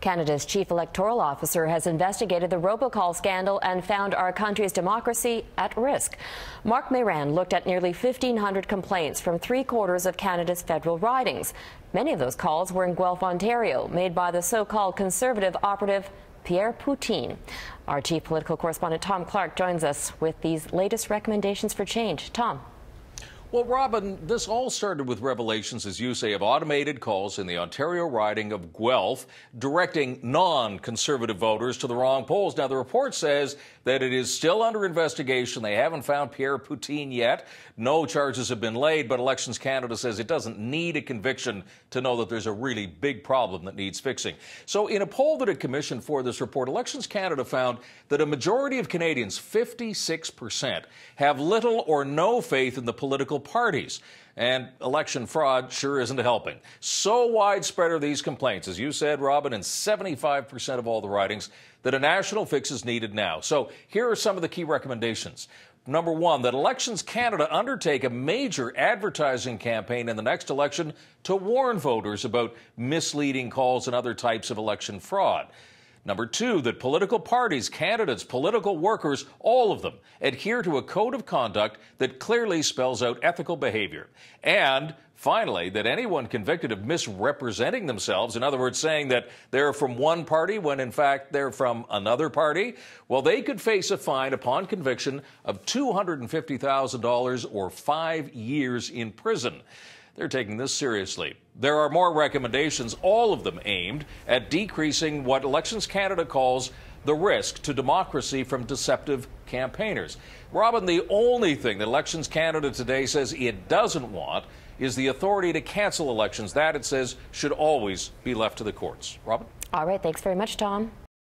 Canada's chief electoral officer has investigated the Robocall scandal and found our country's democracy at risk. Mark Mayran looked at nearly 1,500 complaints from three-quarters of Canada's federal ridings. Many of those calls were in Guelph, Ontario, made by the so-called Conservative operative Pierre Poutine. Our chief political correspondent Tom Clark joins us with these latest recommendations for change. Tom. Well, Robin, this all started with revelations, as you say, of automated calls in the Ontario riding of Guelph, directing non-Conservative voters to the wrong polls. Now, the report says that it is still under investigation. They haven't found Pierre Poutine yet. No charges have been laid, but Elections Canada says it doesn't need a conviction to know that there's a really big problem that needs fixing. So in a poll that it commissioned for this report, Elections Canada found that a majority of Canadians, 56%, have little or no faith in the political parties. And election fraud sure isn't helping. So widespread are these complaints, as you said, Robin, in 75% of all the ridings, that a national fix is needed now. So here are some of the key recommendations. Number one, that Elections Canada undertake a major advertising campaign in the next election to warn voters about misleading calls and other types of election fraud. Number two, that political parties, candidates, political workers, all of them, adhere to a code of conduct that clearly spells out ethical behavior. And finally, that anyone convicted of misrepresenting themselves, in other words, saying that they're from one party when in fact they're from another party, well, they could face a fine upon conviction of $250,000 or 5 years in prison. They're taking this seriously. There are more recommendations, all of them aimed at decreasing what Elections Canada calls the risk to democracy from deceptive campaigners. Robin, the only thing that Elections Canada today says it doesn't want is the authority to cancel elections. That, it says, should always be left to the courts. Robin? All right. Thanks very much, Tom.